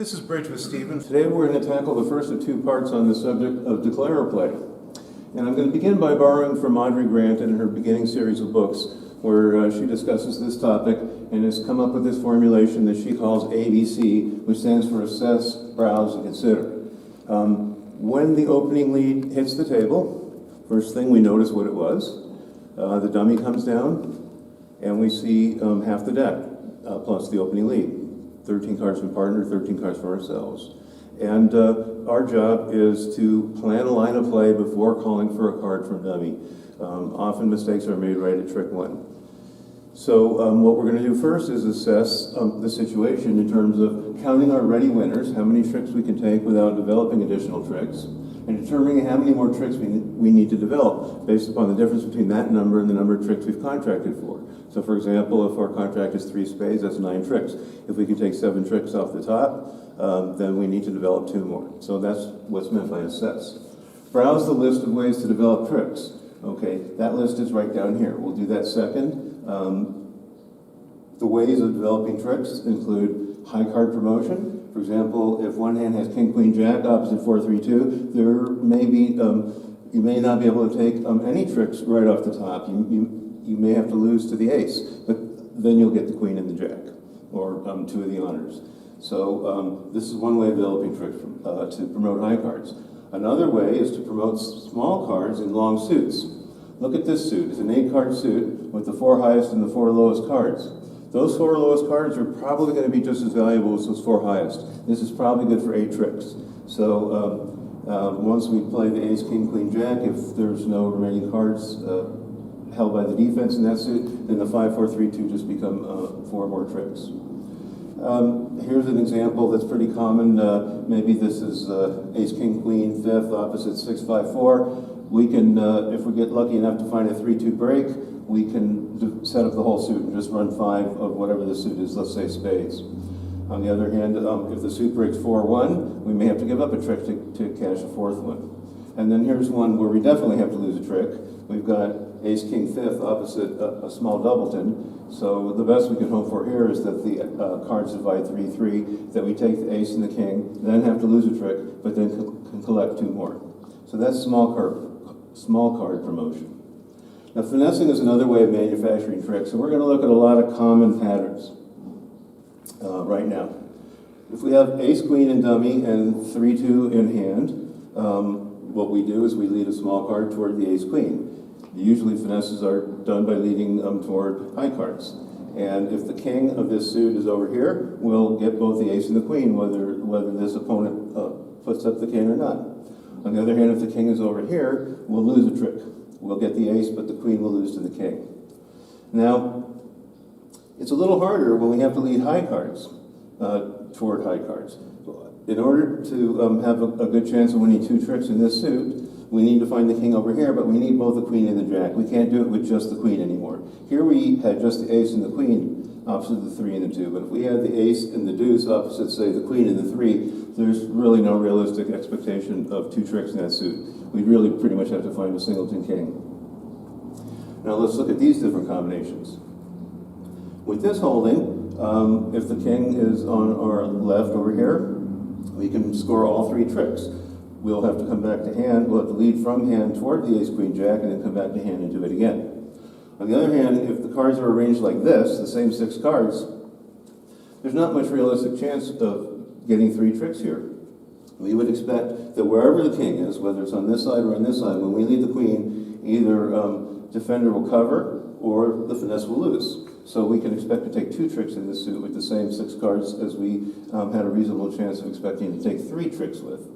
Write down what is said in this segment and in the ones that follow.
This is Bridge with Stephen. Today we're going to tackle the first of two parts on the subject of declarer play. And I'm going to begin by borrowing from Audrey Grant in her beginning series of books, where she discusses this topic and has come up with this formulation that she calls ABC, which stands for assess, browse, and consider. When the opening lead hits the table, first thing we notice what it was. The dummy comes down, and we see half the deck, plus the opening lead. 13 cards from partner, 13 cards for ourselves. And our job is to plan a line of play before calling for a card from dummy. Often mistakes are made right at trick one. So what we're going to do first is assess the situation in terms of counting our ready winners, how many tricks we can take without developing additional tricks, and determining how many more tricks we need to develop based upon the difference between that number and the number of tricks we've contracted for. So for example, if our contract is 3 spades, that's 9 tricks. If we can take 7 tricks off the top, then we need to develop 2 more. So that's what's meant by assess. Browse the list of ways to develop tricks. Okay, that list is right down here. We'll do that second. The ways of developing tricks include high card promotion. For example, if one hand has king, queen, jack, opposite 4, 3, 2, there may be, you may not be able to take any tricks right off the top. You may have to lose to the ace, but then you'll get the queen and the jack, or 2 of the honors. So this is one way of developing tricks to promote high cards. Another way is to promote small cards in long suits. Look at this suit. It's an 8-card suit with the 4 highest and the 4 lowest cards. Those 4 lowest cards are probably going to be just as valuable as those 4 highest. This is probably good for 8 tricks. So once we play the ace, king, queen, jack, if there's no remaining cards held by the defense in that suit, then the 5, 4, 3, 2 just become 4 more tricks. Here's an example that's pretty common. Maybe this is ace, king, queen, 5th, opposite 6, 5, 4. We can, if we get lucky enough to find a 3-2 break, we can set up the whole suit and just run 5 of whatever the suit is, let's say spades. On the other hand, if the suit breaks 4-1, we may have to give up a trick to cash a 4th one. And then here's one where we definitely have to lose a trick. We've got ace, king, 5th opposite a small doubleton. So the best we can hope for here is that the cards divide 3-3, that we take the ace and the king, then have to lose a trick, but then can collect 2 more. So that's small card promotion. Now finessing is another way of manufacturing tricks, and we're going to look at a lot of common patterns right now. If we have ace, queen, and dummy, and 3-2 in hand, what we do is we lead a small card toward the ace, queen. Usually finesses are done by leading toward high cards. And if the king of this suit is over here, we'll get both the ace and the queen, whether this opponent puts up the king or not. On the other hand, if the king is over here, we'll lose a trick. We'll get the ace, but the queen will lose to the king. Now, it's a little harder when we have to lead high cards toward high cards. In order to have a good chance of winning 2 tricks in this suit, we need to find the king over here, but we need both the queen and the jack. We can't do it with just the queen anymore. Here we had just the ace and the queen opposite the 3 and the 2, but if we had the ace and the deuce opposite, say, the queen and the 3, there's really no realistic expectation of 2 tricks in that suit. We'd really pretty much have to find a singleton king. Now let's look at these different combinations. With this holding, if the king is on our left over here, we can score all 3 tricks. We'll have to come back to hand. We'll have to lead from hand toward the ace, queen, jack, and then come back to hand and do it again. On the other hand, if the cards are arranged like this, the same 6 cards, there's not much realistic chance of getting 3 tricks here. We would expect that wherever the king is, whether it's on this side or on this side, when we lead the queen, either defender will cover or the finesse will lose. So we can expect to take 2 tricks in this suit with the same 6 cards as we had a reasonable chance of expecting to take 3 tricks with.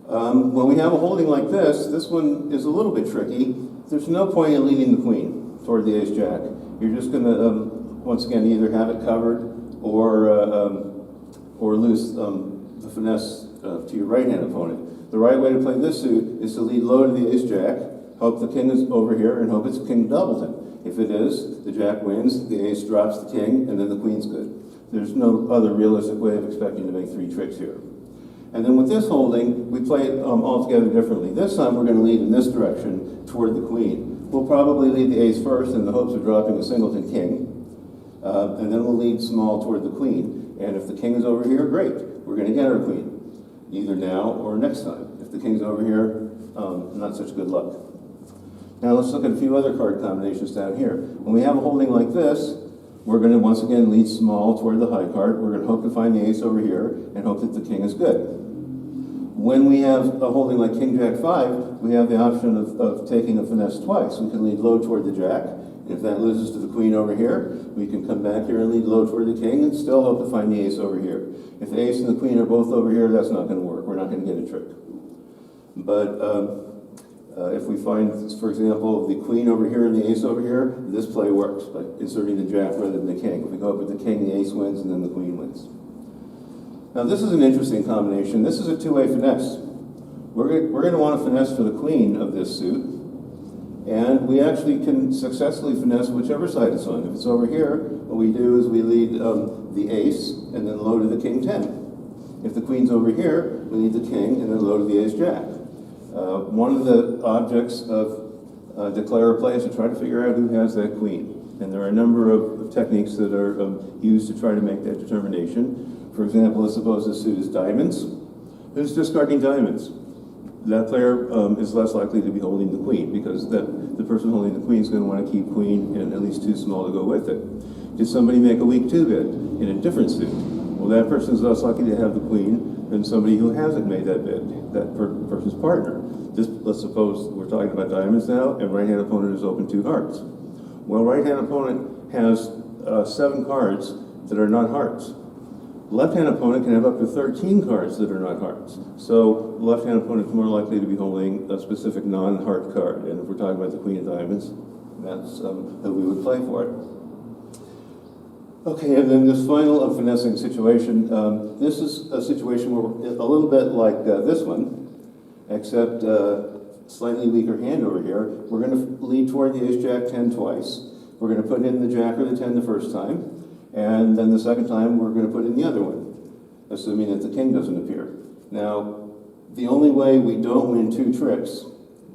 When we have a holding like this one is a little bit tricky. There's no point in leading the queen toward the ace-jack. You're just going to, once again, either have it covered or lose the finesse to your right-hand opponent. The right way to play this suit is to lead low to the ace-jack, hope the king is over here, and hope it's king doubleton. If it is, the jack wins, the ace drops the king, and then the queen's good. There's no other realistic way of expecting to make 3 tricks here. And then with this holding, we play it altogether differently. This time we're going to lead in this direction toward the queen. We'll probably lead the ace first in the hopes of dropping a singleton king. And then we'll lead small toward the queen. And if the king is over here, great. we're going to get our queen, either now or next time. If the king's over here, not such good luck. Now let's look at a few other card combinations down here. When we have a holding like this, we're going to once again lead small toward the high card. We're going to hope to find the ace over here and hope that the king is good. When we have a holding like King Jack 5, we have the option of taking a finesse twice. We can lead low toward the jack. If that loses to the queen over here, we can come back here and lead low toward the king and still hope to find the ace over here. If the ace and the queen are both over here, that's not going to work. We're not going to get a trick. But if we find, for example, the queen over here and the ace over here, this play works by inserting the jack rather than the king. If we go up with the king, the ace wins, and then the queen wins. Now this is an interesting combination. This is a two-way finesse. We're going to want to finesse for the queen of this suit. And we actually can successfully finesse whichever side it's on. If it's over here, what we do is we lead the ace and then low to the king 10. If the queen's over here, we lead the king and then low to the ace jack. One of the objects of declare play is to try to figure out who has that queen. And there are a number of techniques that are used to try to make that determination. For example, let's suppose this suit is diamonds. Who's discarding diamonds? That player is less likely to be holding the queen because the person holding the queen is going to want to keep queen and at least two small to go with it. Did somebody make a weak two bid in a different suit? Well, that person is less likely to have the queen than somebody who hasn't made that bid, that person's partner. Let's suppose we're talking about diamonds now, and right-hand opponent is open two hearts. Well, right-hand opponent has 7 cards that are not hearts. Left-hand opponent can have up to 13 cards that are not hearts. So the left-hand opponent is more likely to be holding a specific non-heart card. And if we're talking about the queen of diamonds, that's who we would play for it. Okay, and then this final finessing situation. This is a situation where we're a little bit like this one, except slightly weaker hand over here. We're going to lead toward the ace-jack 10 twice. We're going to put in the jack or the 10 the first time. And then the second time, we're going to put in the other one, assuming that the king doesn't appear. Now, the only way we don't win 2 tricks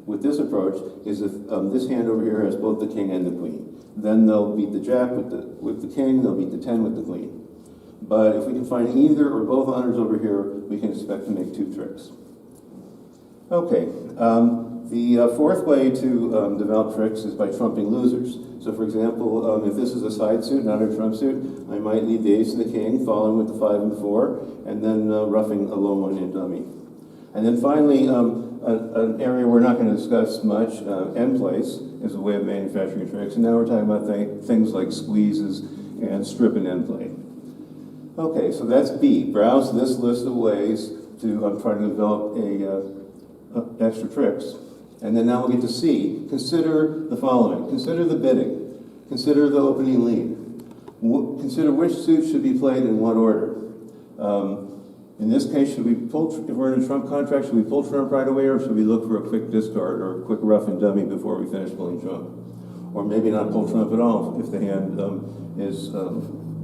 with this approach is if this hand over here has both the king and the queen. Then they'll beat the jack with the king, they'll beat the 10 with the queen. But if we can find either or both honors over here, we can expect to make 2 tricks. Okay, the fourth way to develop tricks is by trumping losers. So for example, if this is a side suit, not a trump suit, I might lead the ace and the king, following with the 5 and 4, and then roughing a low one in dummy. And then finally, an area we're not going to discuss much, end place, is a way of manufacturing tricks. And now we're talking about things like squeezes and strip and end play. Okay, so that's B. Browse this list of ways to try to develop extra tricks. And then now we'll get to C. Consider the following. Consider the bidding. Consider the opening lead. Consider which suit should be played in what order. In this case, should we pull, if we're in a trump contract, should we pull trump right away, or should we look for a quick discard or a quick rough and dummy before we finish pulling trump? Or maybe not pull trump at all if the hand is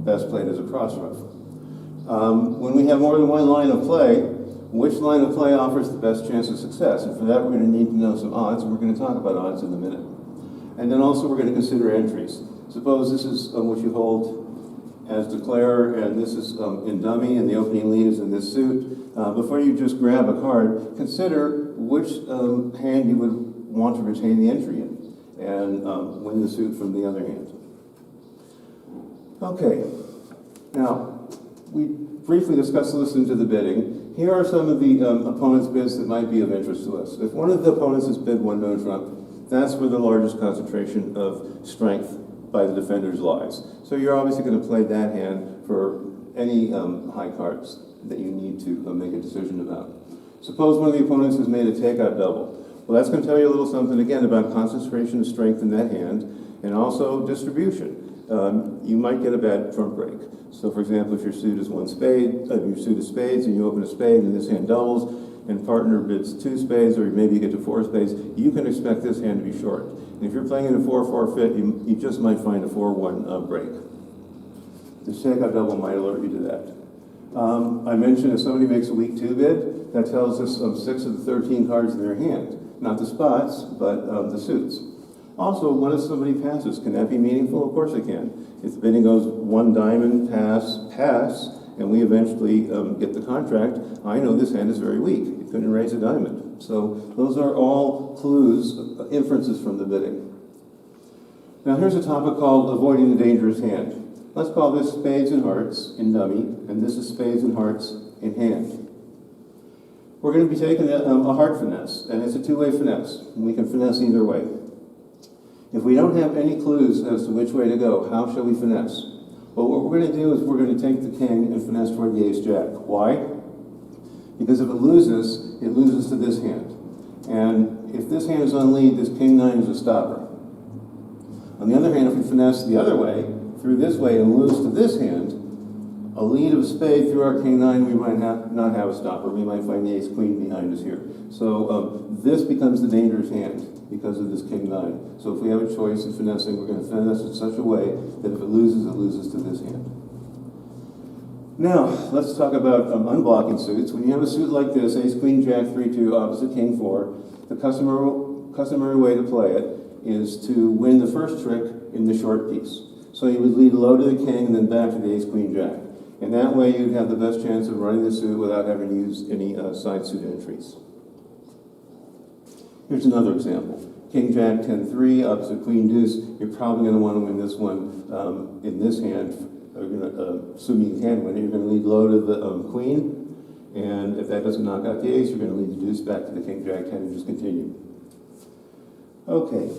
best played as a cross rough. When we have more than one line of play, which line of play offers the best chance of success? And for that, we're going to need to know some odds, and we're going to talk about odds in a minute. And then also we're going to consider entries. Suppose this is what you hold as declare, and this is in dummy, and the opening lead is in this suit. Before you just grab a card, consider which hand you would want to retain the entry in, and win the suit from the other hand. Okay, now, we briefly discussed listening to the bidding. Here are some of the opponent's bids that might be of interest to us. If one of the opponents has bid one no trump, that's where the largest concentration of strength by the defenders lies. So you're obviously going to play that hand for any high cards that you need to make a decision about. Suppose one of the opponents has made a takeout double. Well, that's going to tell you a little something, again, about concentration of strength in that hand, and also distribution. You might get a bad trump break. So, for example, if your suit is one spade, your suit is spades, and you open a spade, and this hand doubles, and partner bids 2 spades, or maybe you get to 4 spades, you can expect this hand to be short. And if you're playing in a 4-4 fit, you just might find a 4-1 break. This takeout double might alert you to that. I mentioned if somebody makes a weak 2 bid, that tells us 6 of the 13 cards in their hand. Not the spots, but the suits. Also, what if somebody passes? Can that be meaningful? Of course it can. If the bidding goes 1 diamond, pass, pass, and we eventually get the contract, I know this hand is very weak. It couldn't raise a diamond. So those are all clues, inferences from the bidding. Now here's a topic called avoiding the dangerous hand. Let's call this spades and hearts in dummy, and this is spades and hearts in hand. We're going to be taking a heart finesse, and it's a two-way finesse. And we can finesse either way. If we don't have any clues as to which way to go, how shall we finesse? Well, what we're going to do is we're going to take the king and finesse toward the ace-jack. Why? Because if it loses to this hand. And if this hand is on lead, this king-9 is a stopper. On the other hand, if we finesse the other way, through this way, and lose to this hand, a lead of spade through our king-9, we might not have a stopper. We might find the ace-queen behind us here. So this becomes the dangerous hand because of this king-9. So if we have a choice in finessing, we're going to finesse in such a way that if it loses to this hand. Now, let's talk about unblocking suits. When you have a suit like this, ace-queen, jack, 3-2, opposite king-4, the customary way to play it is to win the first trick in the short piece. So you would lead low to the king and then back to the ace-queen-jack. And that way you'd have the best chance of running the suit without having to use any side suit entries. Here's another example. King-jack, 10-3, opposite queen-deuce. You're probably going to want to win this one in this hand. Assuming you can win it, you're going to lead low to the queen. And if that doesn't knock out the ace, you're going to lead the deuce back to the king-jack 10 and just continue. Okay.